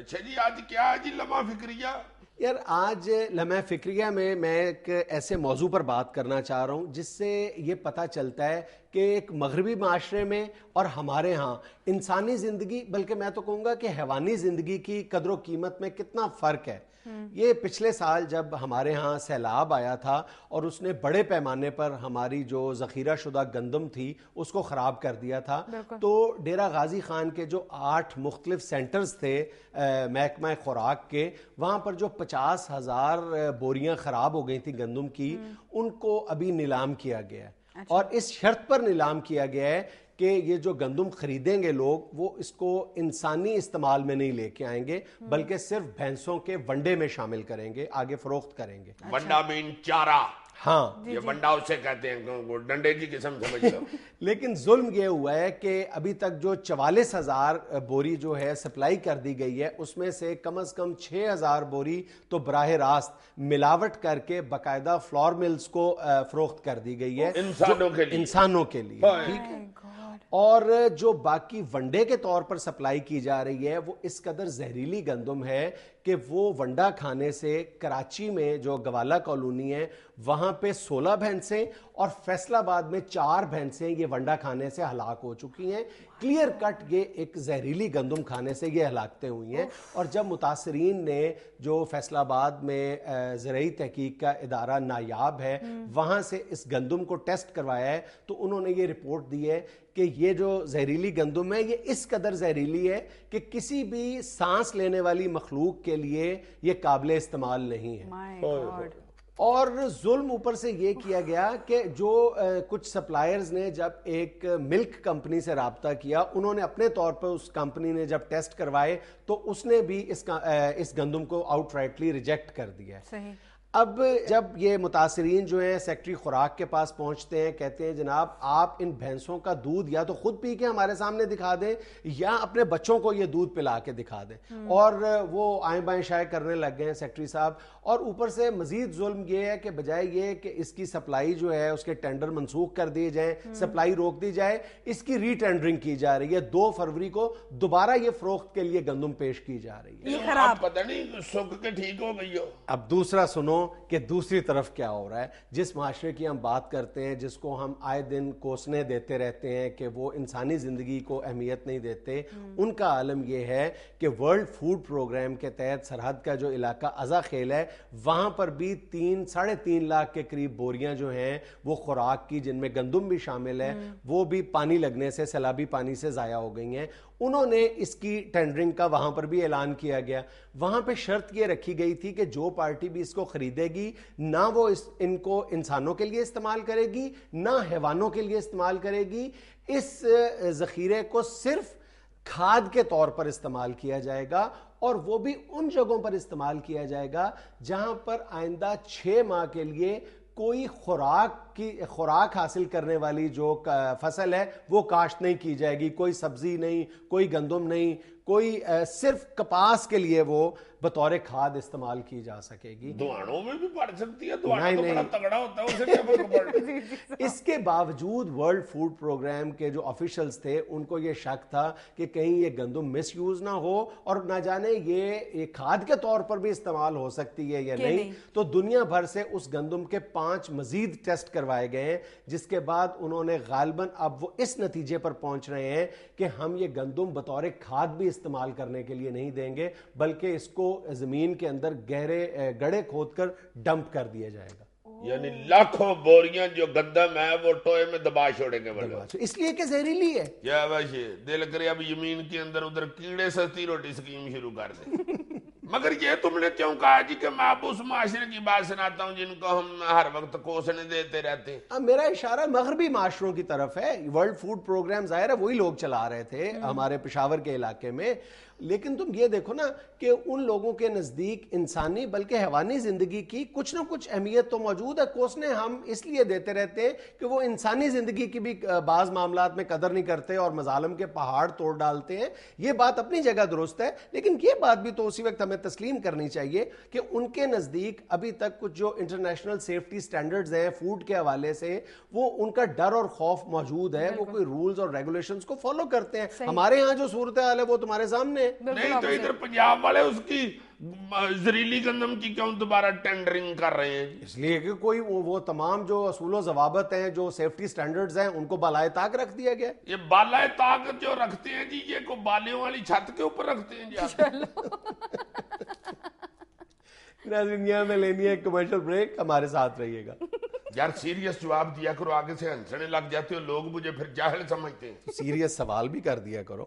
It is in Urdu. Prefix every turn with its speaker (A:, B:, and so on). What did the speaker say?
A: اچھا جی، آج کیا ہے جی لمحہ فکریہ؟
B: یار آج لمحہ فکریہ میں ایک ایسے موضوع پر بات کرنا چاہ رہا ہوں جس سے یہ پتہ چلتا ہے کہ ایک مغربی معاشرے میں اور ہمارے ہاں انسانی زندگی، بلکہ میں تو کہوں گا کہ حیوانی زندگی کی قدر و قیمت میں کتنا فرق ہے۔ یہ پچھلے سال جب ہمارے ہاں سیلاب آیا تھا اور اس نے بڑے پیمانے پر ہماری جو ذخیرہ شدہ گندم تھی اس کو خراب کر دیا تھا، تو ڈیرہ غازی خان کے جو 8 مختلف سینٹرز تھے محکمہ خوراک کے، وہاں پر جو 50,000 بوریاں خراب ہو گئی تھیں گندم کی، ان کو ابھی نیلام کیا گیا ہے۔ اور اس شرط پر نیلام کیا گیا ہے کہ یہ جو گندم خریدیں گے لوگ، وہ اس کو انسانی استعمال میں نہیں لے کے آئیں گے، بلکہ صرف بھینسوں کے ونڈے میں شامل کریں گے، آگے فروخت کریں گے۔
A: ونڈا مین چارہ،
B: ہاں
A: یہ ونڈا اسے کہتے ہیں، ڈنڈے کی قسم سمجھ لو۔
B: لیکن ظلم یہ ہوا ہے کہ ابھی تک جو 44,000 بوری جو ہے سپلائی کر دی گئی ہے، اس میں سے کم از کم 6,000 بوری تو براہ راست ملاوٹ کر کے باقاعدہ فلور ملز کو فروخت کر دی گئی ہے، انسانوں کے لیے، ٹھیک ہے۔ اور جو باقی ونڈے کے طور پر سپلائی کی جا رہی ہے وہ اس قدر زہریلی گندم ہے کہ وہ ونڈا کھانے سے کراچی میں جو گوالا کالونی ہے وہاں پہ 16 بھینسیں اور فیصل آباد میں 4 بھینسیں یہ ونڈا کھانے سے ہلاک ہو چکی ہیں۔ کلیئر کٹ یہ ایک زہریلی گندم کھانے سے یہ ہلاکتیں ہوئی ہیں۔ اور جب متاثرین نے جو فیصل آباد میں زرعی تحقیق کا ادارہ نایاب ہے وہاں سے اس گندم کو ٹیسٹ کروایا ہے، تو انہوں نے یہ رپورٹ دی ہے کہ یہ جو زہریلی گندم ہے یہ اس قدر زہریلی ہے کہ کسی بھی سانس لینے والی مخلوق کے لیے یہ قابل استعمال نہیں ہے۔ اور ظلم اوپر سے یہ کیا گیا کہ جو کچھ سپلائرز نے جب ایک ملک کمپنی سے رابطہ کیا، انہوں نے اپنے طور پر اس کمپنی نے جب ٹیسٹ کروائے تو اس نے بھی اس گندم کو آؤٹ رائٹلی ریجیکٹ کر دیا ہے۔ اب جب یہ متاثرین جو ہیں سیکٹری خوراک کے پاس پہنچتے ہیں، کہتے ہیں جناب آپ ان بھینسوں کا دودھ یا تو خود پی کے ہمارے سامنے دکھا دیں یا اپنے بچوں کو یہ دودھ پلا کے دکھا دیں، اور وہ آئیں بائیں شائیں کرنے لگ گئے ہیں سیکٹری صاحب۔ اور اوپر سے مزید ظلم یہ ہے کہ بجائے یہ کہ اس کی سپلائی جو ہے اس کے ٹینڈر منسوخ کر دیے جائیں، سپلائی روک دی جائے، اس کی ری ٹینڈرنگ کی جا رہی ہے۔ 2 فروری کو دوبارہ یہ فروخت کے لیے گندم پیش کی جا رہی ہے۔
A: یہ خراب پتہ نہیں سوکھ کے ٹھیک ہو گئی ہو۔
B: اب دوسرا سنو کہ دوسری طرف کیا ہو رہا ہے۔ جس معاشرے کی ہم بات کرتے ہیں، جس کو ہم آئے دن کوسنے دیتے رہتے ہیں کہ وہ انسانی زندگی کو اہمیت نہیں دیتے، ان کا عالم یہ ہے کہ ورلڈ فوڈ پروگرام کے تحت سرحد کا جو علاقہ ازا خیل ہے وہاں پر بھی 3.5 لاکھ کے قریب بوریاں جو ہیں وہ خوراک کی، جن میں گندم بھی شامل ہے، وہ بھی پانی لگنے سے، سیلابی پانی سے ضائع ہو گئی ہیں۔ انہوں نے اس کی ٹینڈرنگ کا وہاں پر بھی اعلان کیا گیا۔ وہاں پہ شرط یہ رکھی گئی تھی کہ جو پارٹی بھی اس کو خریدے گی نہ وہ ان کو انسانوں کے لیے استعمال کرے گی نہ حیوانوں کے لیے استعمال کرے گی، اس ذخیرے کو صرف کھاد کے طور پر استعمال کیا جائے گا، اور وہ بھی ان جگہوں پر استعمال کیا جائے گا جہاں پر آئندہ 6 ماہ کے لیے کوئی خوراک حاصل کرنے والی جو فصل ہے وہ کاشت نہیں کی جائے گی، کوئی سبزی نہیں، کوئی گندم نہیں، کوئی صرف کپاس کے لیے وہ بطور کھاد استعمال کی جا سکے گی۔
A: دوانوں میں بھی پڑ سکتی ہے، دوانوں تو بڑا تگڑا ہوتا ہے، اسے کیا فرق پڑتا ہے؟
B: اس کے باوجود ورلڈ فوڈ پروگرام کے جو آفیشلز تھے ان کو یہ شک تھا کہ کہیں یہ گندم مس یوز نہ ہو اور نہ جانے یہ کھاد کے طور پر بھی استعمال ہو سکتی ہے یا نہیں، تو دنیا بھر سے اس گندم کے 5 مزید ٹیسٹ کروائے گئے ہیں، جس کے بعد انہوں نے غالباً اب وہ اس نتیجے پر پہنچ رہے ہیں کہ ہم یہ گندم بطور کھاد بھی استعمال کرنے کے لیے نہیں دیں گے، بلکہ اس کو زمین کے اندر گہرے گڑھے کھود کر ڈمپ کر دیا جائے گا۔
A: یعنی لاکھوں بوریاں جو گندم ہے وہ ٹوئے میں دبا چھوڑیں گے،
B: اس لیے کہ زہریلی ہے۔
A: کیا باشے دل کرے اب زمین کے اندر ادھر کیڑے سستی روٹی سکیم شروع کر دیں۔ مگر یہ تم نے کیوں کہا جی کہ میں اب اس معاشرے کی بات سناتا ہوں جن کو ہم ہر وقت کوسنے دیتے رہتے ہیں؟
B: اب میرا اشارہ مغربی معاشروں کی طرف ہے۔ ورلڈ فوڈ پروگرام ظاہر ہے وہی لوگ چلا رہے تھے ہمارے پشاور کے علاقے میں، لیکن تم یہ دیکھو نا کہ ان لوگوں کے نزدیک انسانی بلکہ حیوانی زندگی کی کچھ نہ کچھ اہمیت تو موجود ہے۔ کوسنے ہم اس لیے دیتے رہتے ہیں کہ وہ انسانی زندگی کی بھی بعض معاملات میں قدر نہیں کرتے اور مظالم کے پہاڑ توڑ ڈالتے ہیں۔ یہ بات اپنی جگہ درست ہے، لیکن یہ بات بھی تو اسی وقت ہمیں ہمیں تسلیم کرنی چاہیے کہ ان کے نزدیک ابھی تک کچھ جو انٹرنیشنل سیفٹی سٹینڈرڈز ہیں فوڈ کے حوالے سے وہ ان کا ڈر اور خوف موجود ہے, وہ کوئی رولز اور ریگولیشنز کو فالو کرتے ہیں. ہمارے ہاں جو صورتحال ہے وہ تمہارے سامنے ہے.
A: نہیں تو ادھر پنجاب والے اس کی زہریلی گندم کی کیوں دوبارہ ٹینڈرنگ کر رہے ہیں؟
B: اس لیے کہ کوئی وہ تمام جو اصول و ضوابط ہیں جو سیفٹی سٹینڈرڈز ہیں ان کو بالائے طاق رکھ دیا گیا.
A: یہ بالائے طاقت جو رکھتے ہیں جی, یہ کو بالیوں والی چھت کے اوپر رکھتے ہیں جی.
B: ناظرین یہاں میں لینی ہے کمرشل بریک, ہمارے ساتھ رہیے گا.
A: یار سیریس جواب دیا کرو, آگے سے ہنسنے لگ جاتے ہو لوگ, مجھے پھر جاہل سمجھتے ہیں.
B: سیریس سوال بھی کر دیا کرو.